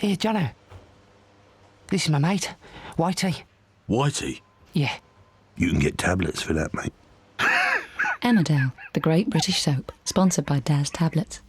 Here, Jono. This is my mate, Whitey. Whitey? Yeah. You can get tablets for that, mate. Emmerdale, the great British soap, sponsored by Daz Tablets.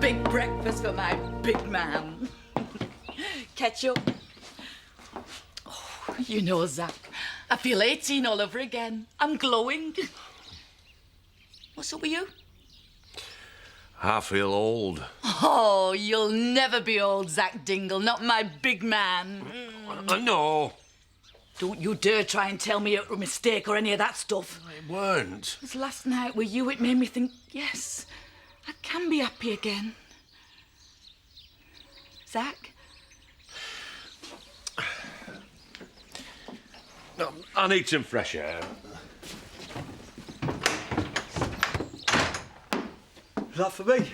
Big breakfast for my big man. Ketchup. Oh, you know, Zach, I feel 18 all over again. I'm glowing. What's up with you? I feel old. Oh, you'll never be old, Zach Dingle, not my big man. I know. Don't you dare try and tell me it was a mistake or any of that stuff. It weren't. It was last night with you, it made me think, yes, I can be happy again. Zach? No, I need some fresh air. Is that for me?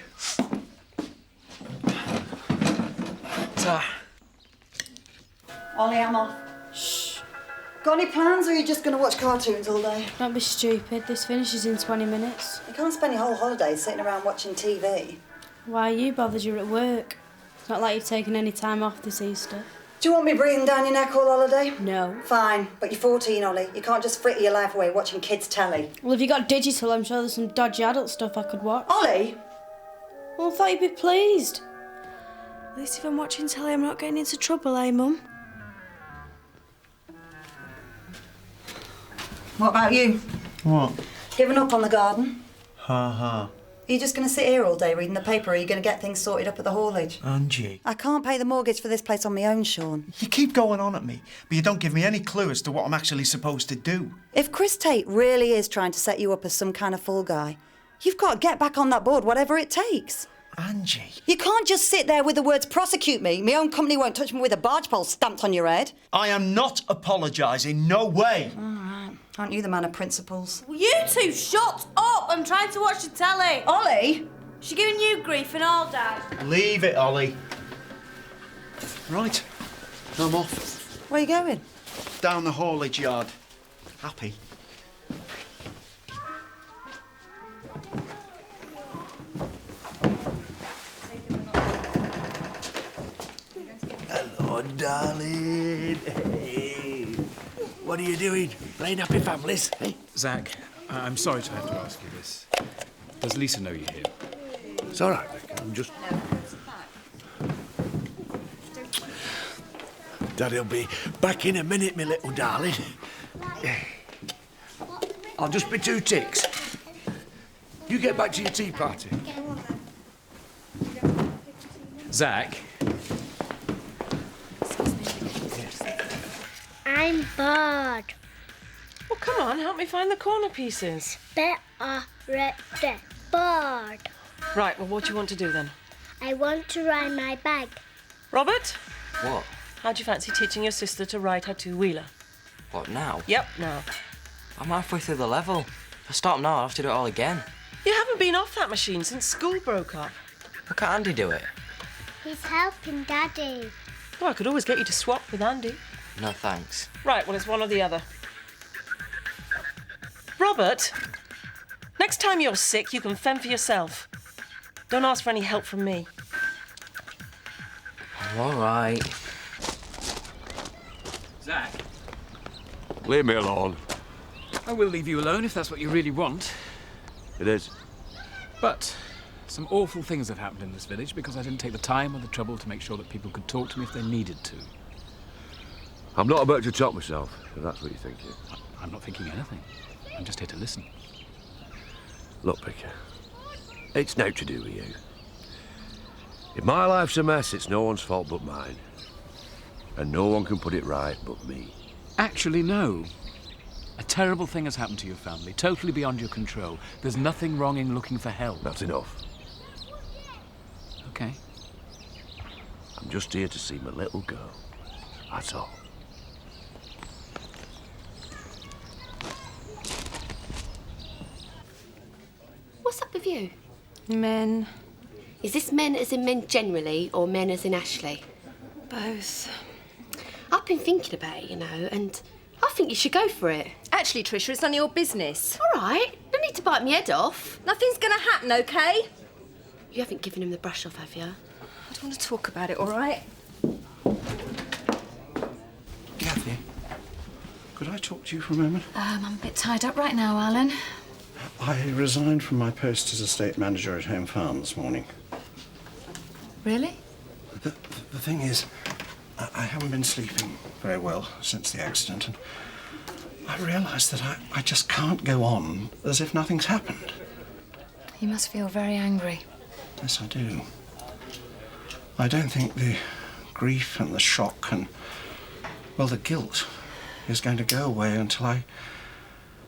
Ollie, I'm off. Shh. Got any plans, or are you just going to watch cartoons all day? Don't be stupid. This finishes in 20 minutes. You can't spend your whole holiday sitting around watching TV. Why are you bothered? You're at work. It's not like you've taken any time off this Easter. Do you want me breathing down your neck all holiday? No. Fine, but you're 14, Ollie. You can't just fritter your life away watching kids' telly. Well, if you got digital, I'm sure there's some dodgy adult stuff I could watch. Ollie? Well, I thought you'd be pleased. At least if I'm watching telly, I'm not getting into trouble, eh, Mum? What about you? What? Giving up on the garden? Ha ha. Are you just going to sit here all day reading the paper, or are you going to get things sorted up at the haulage? Angie. I can't pay the mortgage for this place on my own, Sean. You keep going on at me, but you don't give me any clue as to what I'm actually supposed to do. If Chris Tate really is trying to set you up as some kind of fool guy, you've got to get back on that board, whatever it takes. Angie. You can't just sit there with the words prosecute me. My own company won't touch me with a barge pole stamped on your head. I am not apologising, no way. All right. Aren't you the man of principles? Well, you two, shut up! I'm trying to watch the telly. Ollie! She's giving you grief and all, Dad. Leave it, Ollie. Right, I'm off. Where are you going? Down the haulage yard. Happy? Hello, darling. Hey. What are you doing? Playing Happy Families, eh? Zach, I'm sorry to have to ask you this. Does Lisa know you're here? It's all right, Rick. I'm just... Daddy'll be back in a minute, my little darling. I'll just be 2 ticks. You get back to your tea party. Zach? I'm bored. Well, come on, help me find the corner pieces. They're already bored. Right, well, what do you want to do then? I want to ride my bike. Robert? What? How'd you fancy teaching your sister to ride her 2-wheeler? What, now? Yep, now. I'm halfway through the level. If I stop now, I'll have to do it all again. You haven't been off that machine since school broke up. Why can't Andy do it? He's helping Daddy. Well, I could always get you to swap with Andy. No, thanks. Right, well, it's one or the other. Robert, next time you're sick, you can fend for yourself. Don't ask for any help from me. I'm all right. Zach? Leave me alone. I will leave you alone if that's what you really want. It is. But some awful things have happened in this village because I didn't take the time or the trouble to make sure that people could talk to me if they needed to. I'm not about to chop myself, if that's what you're thinking. I'm not thinking anything. I'm just here to listen. Look, Picker, it's nought to do with you. If my life's a mess, it's no one's fault but mine. And no one can put it right but me. Actually, no. A terrible thing has happened to your family, totally beyond your control. There's nothing wrong in looking for help. That's enough. Okay. I'm just here to see my little girl. That's all. you? Men. Is this men as in men generally or men as in Ashley? Both. I've been thinking about it, you know, and I think you should go for it. Actually, Trisha, it's none of your business. All right, no need to bite me head off. Nothing's going to happen, OK? You haven't given him the brush off, have you? I don't want to talk about it, all right? Kathy, could I talk to you for a moment? I'm a bit tied up right now, Alan. I resigned from my post as estate manager at Home Farm this morning. Really? The thing is, I haven't been sleeping very well since the accident, and I realised that I just can't go on as if nothing's happened. You must feel very angry. Yes, I do. I don't think the grief and the shock and, well, the guilt is going to go away until I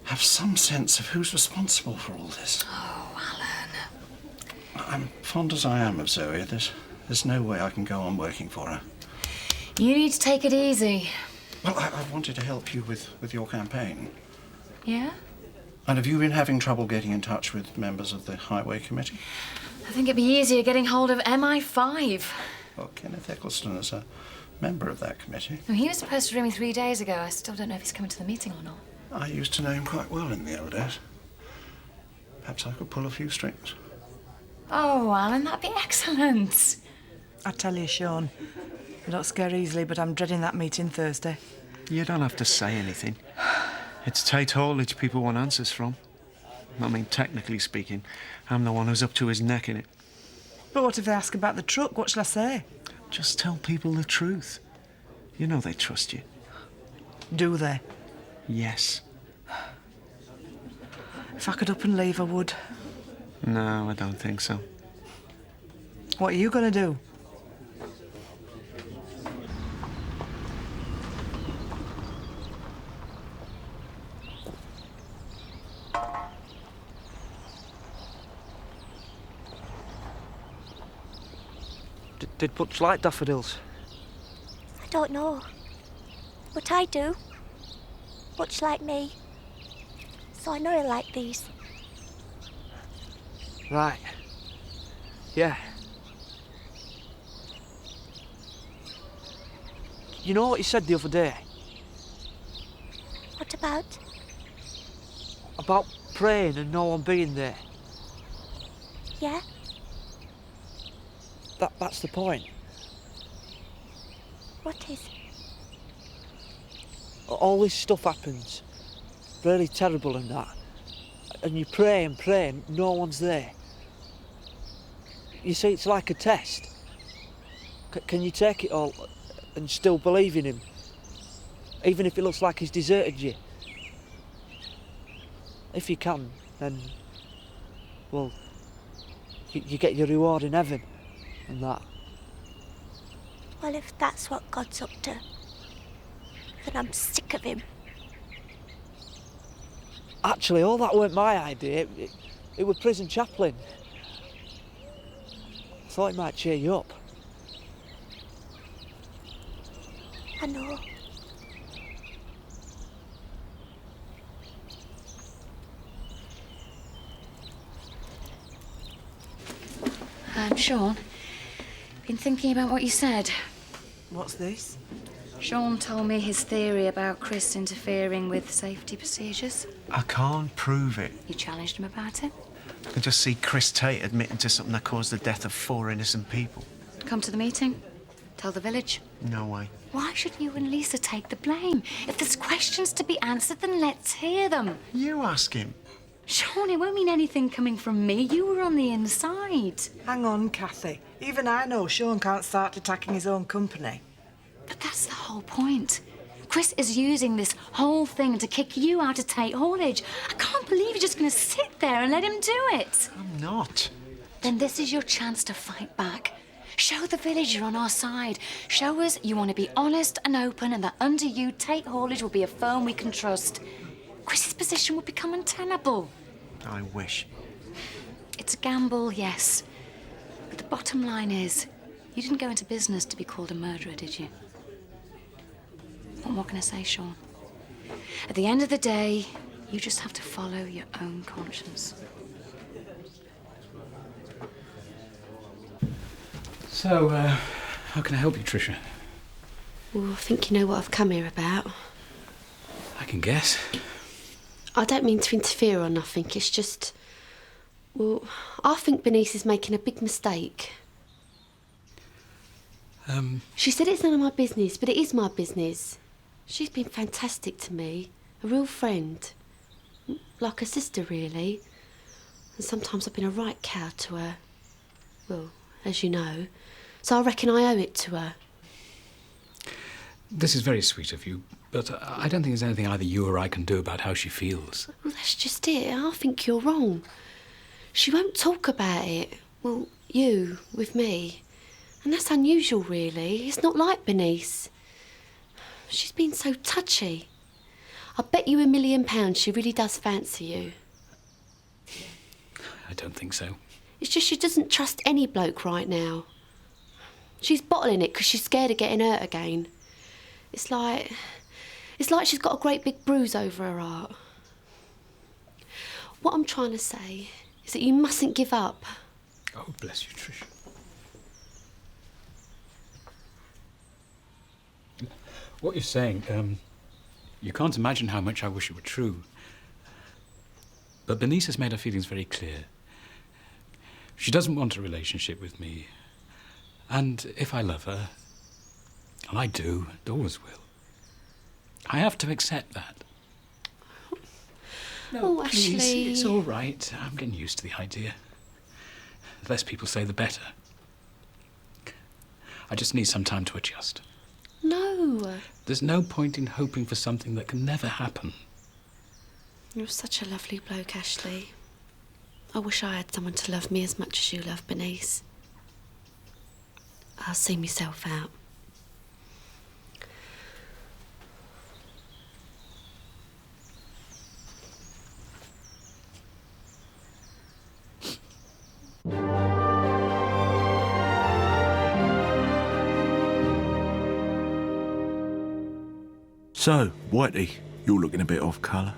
have some sense of who's responsible for all this. Oh, Alan. I'm fond as I am of Zoe. There's no way I can go on working for her. You need to take it easy. Well, I wanted to help you with your campaign. Yeah? And have you been having trouble getting in touch with members of the Highway Committee? I think it'd be easier getting hold of MI5. Well, Kenneth Eccleston is a member of that committee. Well, he was supposed to ring me 3 days ago. I still don't know if he's coming to the meeting or not. I used to know him quite well in the old days. Perhaps I could pull a few strings. Oh, Alan, that'd be excellent. I tell you, Sean, I don't scare easily, but I'm dreading that meeting Thursday. You don't have to say anything. It's Tate Haulage people want answers from. I mean, technically speaking, I'm the one who's up to his neck in it. But what if they ask about the truck? What shall I say? Just tell people the truth. You know they trust you. Do they? Yes. If I could up and leave, I would. No, I don't think so. What are you going to do? Did Butch like daffodils? I don't know. But I do. Much like me. So I know he'll like these. Right. Yeah. You know what you said the other day? What about? About praying and no one being there. Yeah? That's the point. What is? All this stuff happens. Really terrible and that. And you pray and pray and no one's there. You see, it's like a test. Can you take it all and still believe in him? Even if it looks like he's deserted you? If you can, then, well, you get your reward in heaven and that. Well, if that's what God's up to, then I'm sick of him. Actually, all that weren't my idea. It was prison chaplain. I thought it might cheer you up. I know. Sean, been thinking about what you said. What's this? Sean told me his theory about Chris interfering with safety procedures. I can't prove it. You challenged him about it? I just see Chris Tate admitting to something that caused the death of 4 innocent people. Come to the meeting. Tell the village. No way. Why should you and Lisa take the blame? If there's questions to be answered, then let's hear them. You ask him. Sean, it won't mean anything coming from me. You were on the inside. Hang on, Kathy. Even I know Sean can't start attacking his own company. But that's the whole point. Chris is using this whole thing to kick you out of Tate Haulage. I can't believe you're just going to sit there and let him do it. I'm not. Then this is your chance to fight back. Show the village you're on our side. Show us you want to be honest and open and that under you, Tate Haulage will be a firm we can trust. Chris's position will become untenable. I wish. It's a gamble, yes. But the bottom line is, you didn't go into business to be called a murderer, did you? What can I say, Sean? At the end of the day, you just have to follow your own conscience. So, how can I help you, Tricia? Well, I think you know what I've come here about. I can guess. I don't mean to interfere or nothing, it's just... Well, I think Bernice is making a big mistake. She said it's none of my business, but it is my business. She's been fantastic to me, a real friend. Like a sister, really. And sometimes I've been a right cow to her. Well, as you know. So I reckon I owe it to her. This is very sweet of you, but I don't think there's anything either you or I can do about how she feels. Well, that's just it. I think you're wrong. She won't talk about it. Well, you, with me. And that's unusual, really. It's not like Bernice. She's been so touchy. I bet you £1 million she really does fancy you. I don't think so. It's just she doesn't trust any bloke right now. She's bottling it because she's scared of getting hurt again. It's like she's got a great big bruise over her heart. What I'm trying to say is that you mustn't give up. Oh, bless you, Tricia. What you're saying, you can't imagine how much I wish it were true. But Bernice has made her feelings very clear. She doesn't want a relationship with me. And if I love her, and I do, and always will, I have to accept that. No, please, Ashley. it's all right. I'm getting used to the idea. The less people say, the better. I just need some time to adjust. No. There's no point in hoping for something that can never happen. You're such a lovely bloke, Ashley. I wish I had someone to love me as much as you love Bernice. I'll see myself out. So, Whitey, you're looking a bit off colour.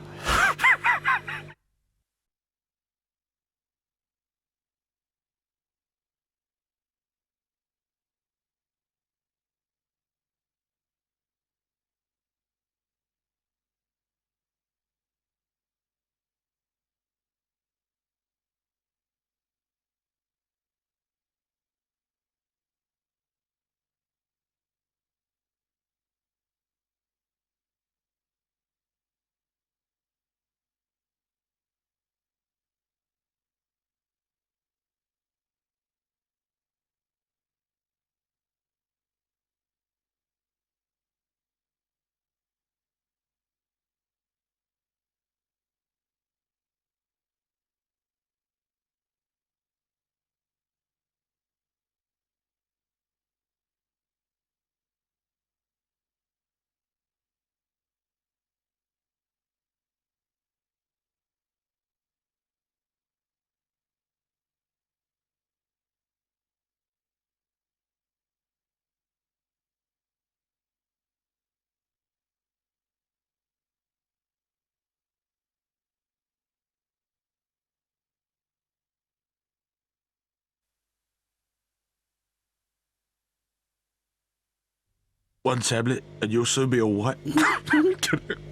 One tablet and you'll soon be all right.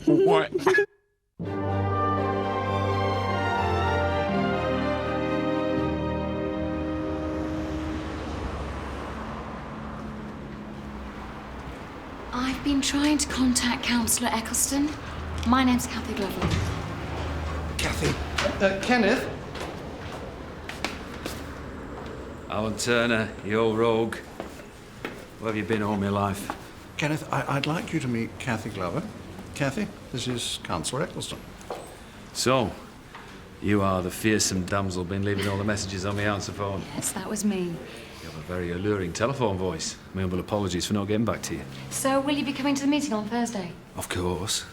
All right. I've been trying to contact Councillor Eccleston. My name's Kathy Glover. Kathy. Kenneth? Alan Turner, you old rogue. Where have you been all my life? Kenneth, I'd like you to meet Kathy Glover. Kathy, this is Councillor Eccleston. So, you are the fearsome damsel been leaving all the messages on my answer phone. Yes, that was me. You have a very alluring telephone voice. My humble apologies for not getting back to you. So, will you be coming to the meeting on Thursday? Of course.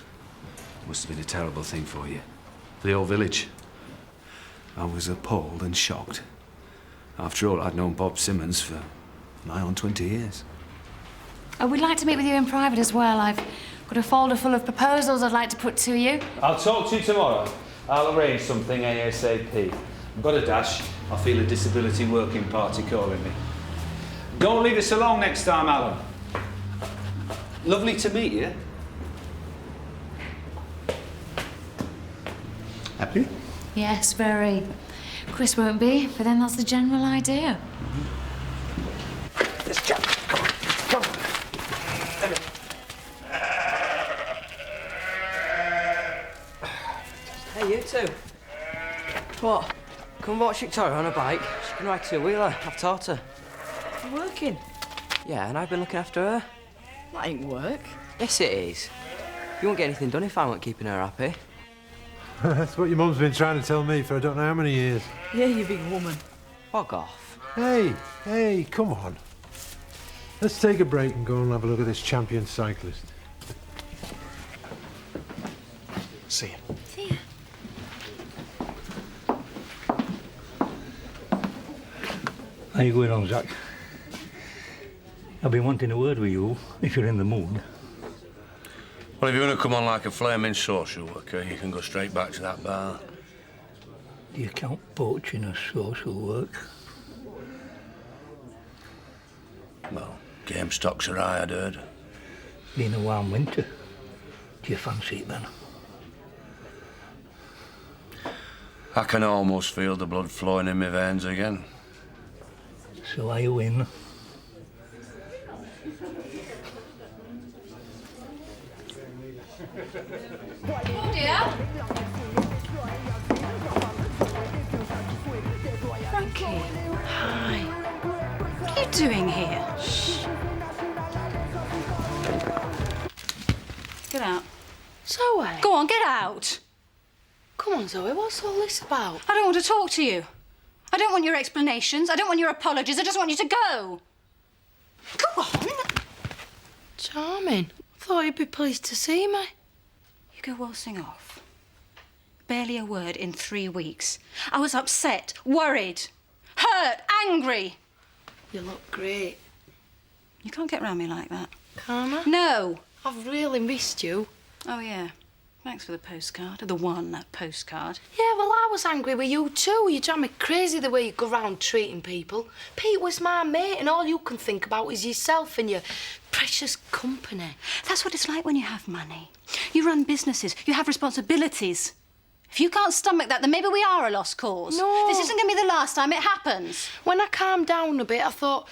Must have been a terrible thing for you. For the whole village. I was appalled and shocked. After all, I'd known Bob Simmons for nigh on 20 years. We'd like to meet with you in private as well. I've got a folder full of proposals I'd like to put to you. I'll talk to you tomorrow. I'll arrange something ASAP. I've got a dash. I feel a disability working party calling me. Don't leave us alone next time, Alan. Lovely to meet you. Happy? Yes, very. Chris won't be, but then that's the general idea. This chap. Come on. Hey, you two. What? Come watch Victoria on a bike. She can ride two-wheeler. I've taught her. You working? Yeah, and I've been looking after her. That ain't work. Yes, it is. You won't get anything done if I weren't keeping her happy. That's what your mum's been trying to tell me for I don't know how many years. Yeah, you big woman. Fuck off. Hey, come on. Let's take a break and go and have a look at this champion cyclist. See you. See ya. How you going on, Zach? I've been wanting a word with you, if you're in the mood. Well, if you're going to come on like a flaming social worker, you can go straight back to that bar. Do you count poaching as social work? Well, game stocks are high, I'd heard. Been a warm winter. Do you fancy it then? I can almost feel the blood flowing in my veins again. So are you in? Oh dear. Frankie. Hi. What are you doing here? Shh. Get out. Zoe. Go on, get out. Come on, Zoe, what's all this about? I don't want to talk to you. I don't want your explanations. I don't want your apologies. I just want you to go. Go on. Charming. Thought you'd be pleased to see me. You go waltzing off. Barely a word in 3 weeks. I was upset, worried, hurt, angry. You look great. You can't get round me like that. Can't I? No. I've really missed you. Oh, yeah. Thanks for the postcard. The one postcard. Yeah, well, I was angry with you too. You drive me crazy the way you go round treating people. Pete was my mate and all you can think about is yourself and your precious company. That's what it's like when you have money. You run businesses. You have responsibilities. If you can't stomach that, then maybe we are a lost cause. No. This isn't going to be the last time it happens. When I calmed down a bit, I thought,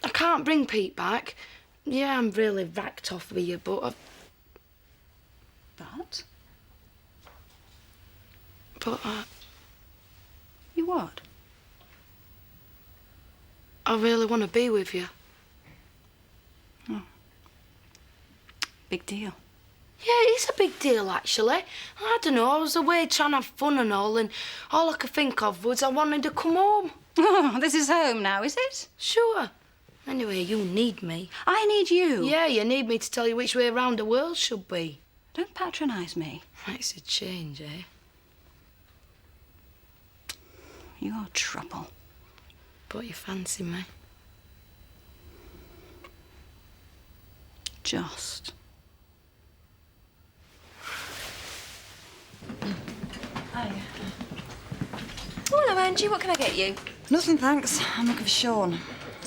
I can't bring Pete back. Yeah, I'm really racked off with you, but You what? I really want to be with you. Oh. Big deal. Yeah, it's a big deal, actually. I don't know, I was away trying to have fun and all I could think of was I wanted to come home. Oh, this is home now, is it? Sure. Anyway, you need me. I need you. Yeah, you need me to tell you which way around the world should be. Don't patronise me. Makes a change, eh? You're trouble. But you fancy me? Just. Oh, hello, Angie. What can I get you? Nothing, thanks. I'm looking for Sean.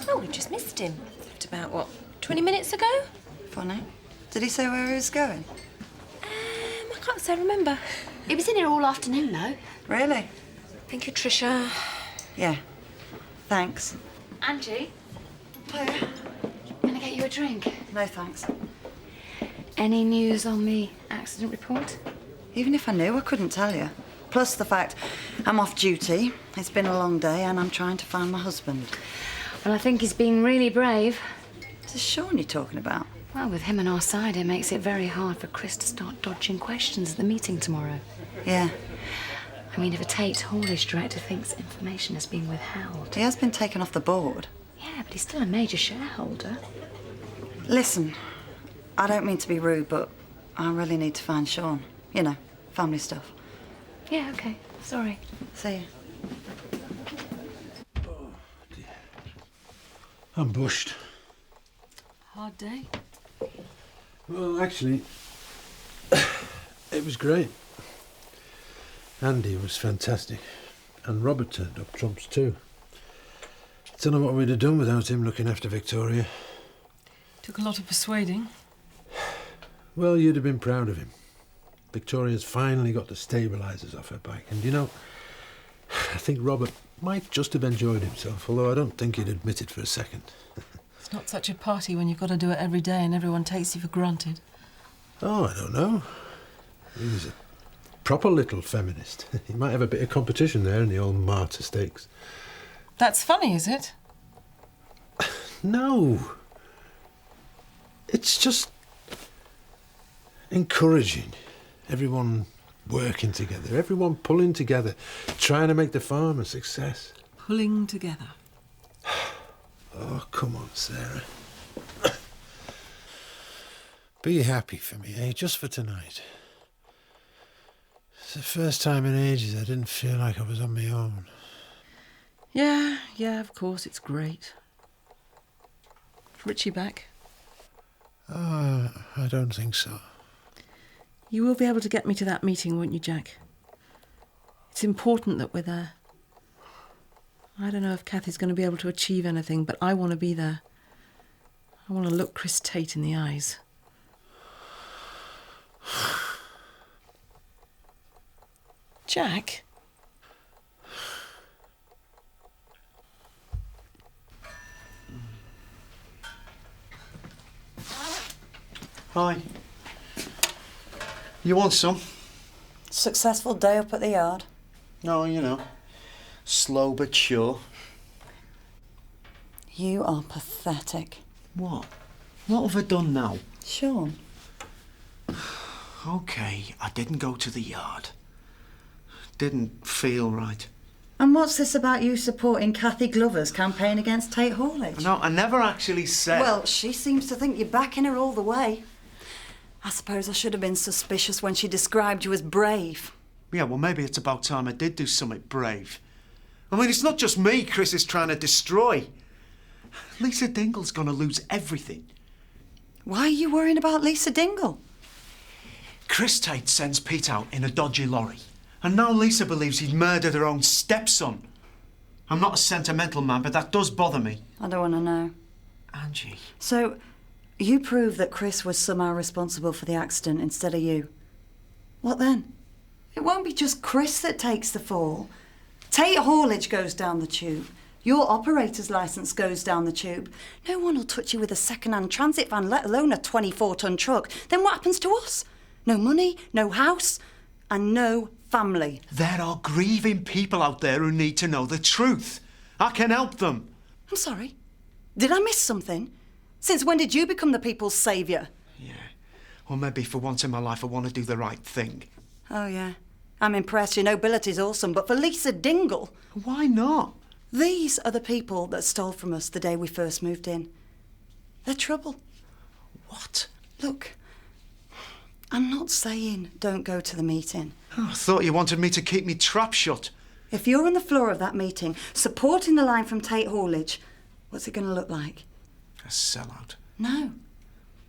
Oh, we just missed him. Left about, what, 20 minutes ago? Funny. Did he say where he was going? I can't say I remember. He was in here all afternoon, though. Really? Thank you, Trisha. Yeah. Thanks. Angie, Hiya. can I get you a drink? No, thanks. Any news on the accident report? Even if I knew, I couldn't tell you. Plus the fact I'm off duty, it's been a long day, and I'm trying to find my husband. Well, I think he's been really brave. Is this Sean you're talking about? Well, with him on our side, it makes it very hard for Chris to start dodging questions at the meeting tomorrow. Yeah. I mean, if a Tate haulage director thinks information has been withheld... He has been taken off the board. Yeah, but he's still a major shareholder. Listen, I don't mean to be rude, but I really need to find Sean. You know, family stuff. Yeah, OK. Sorry. See you. I'm bushed. Hard day. Well, actually, it was great. Andy was fantastic. And Robert turned up trumps too. Don't know what we'd have done without him looking after Victoria. Took a lot of persuading. Well, you'd have been proud of him. Victoria's finally got the stabilisers off her bike, and you know, I think Robert might just have enjoyed himself, although I don't think he'd admit it for a second. It's not such a party when you've got to do it every day and everyone takes you for granted. Oh, I don't know. He was a proper little feminist. He might have a bit of competition there in the old martyr stakes. That's funny, is it? No. It's just encouraging. Everyone working together, everyone pulling together, trying to make the farm a success. Pulling together. Oh, come on, Sarah. Be happy for me, eh? Just for tonight. It's the first time in ages I didn't feel like I was on my own. Yeah, of course, it's great. Is Richie back? I don't think so. You will be able to get me to that meeting, won't you, Jack? It's important that we're there. I don't know if Kathy's going to be able to achieve anything, but I want to be there. I want to look Chris Tate in the eyes. Jack? Hi. You want some? Successful day up at the yard. No, you know. Slow but sure. You are pathetic. What? What have I done now? Sean. OK, I didn't go to the yard. Didn't feel right. And what's this about you supporting Kathy Glover's campaign against Tate Hallage? No, I never actually said... Well, she seems to think you're backing her all the way. I suppose I should have been suspicious when she described you as brave. Yeah, well, maybe it's about time I did do something brave. I mean, it's not just me Chris is trying to destroy. Lisa Dingle's going to lose everything. Why are you worrying about Lisa Dingle? Chris Tate sends Pete out in a dodgy lorry. And now Lisa believes he'd murdered her own stepson. I'm not a sentimental man, but that does bother me. I don't want to know. Angie. So, you prove that Chris was somehow responsible for the accident instead of you. What then? It won't be just Chris that takes the fall. Tate Hallage goes down the tube. Your operator's licence goes down the tube. No one will touch you with a second-hand transit van, let alone a 24-ton truck. Then what happens to us? No money, no house, and no family. There are grieving people out there who need to know the truth. I can help them. I'm sorry. Did I miss something? Since when did you become the people's saviour? Yeah. Well, maybe for once in my life I want to do the right thing. Oh, yeah. I'm impressed. Your nobility's awesome. But for Lisa Dingle... Why not? These are the people that stole from us the day we first moved in. They're trouble. What? Look, I'm not saying don't go to the meeting. Oh, I thought you wanted me to keep me trap shut. If you're on the floor of that meeting, supporting the line from Tate Hallage, what's it going to look like? A sellout. No.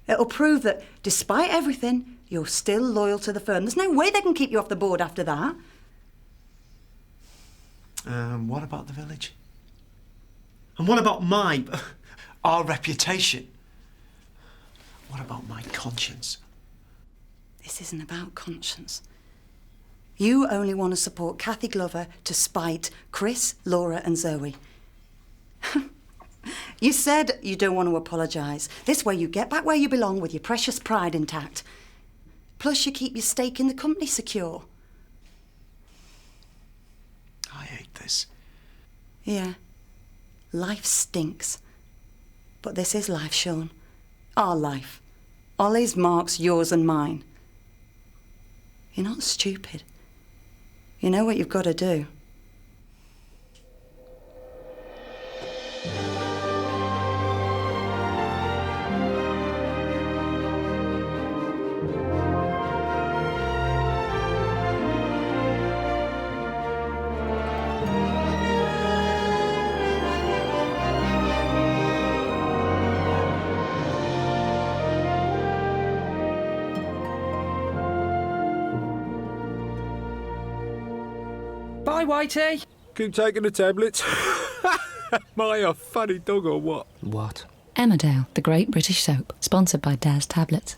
It'll prove that, despite everything, you're still loyal to the firm. There's no way they can keep you off the board after that. What about the village? And what about our reputation? What about my conscience? This isn't about conscience. You only want to support Kathy Glover to spite Chris, Laura and Zoe. You said you don't want to apologise. This way you get back where you belong with your precious pride intact. Plus you keep your stake in the company secure. I hate this. Yeah. Life stinks. But this is life, Sean. Our life. Ollie's, Mark's, yours and mine. You're not stupid. You know what you've got to do. Bye, Whitey. Keep taking the tablets. Am I a funny dog or what? What? Emmerdale, the great British soap, sponsored by Daz Tablets.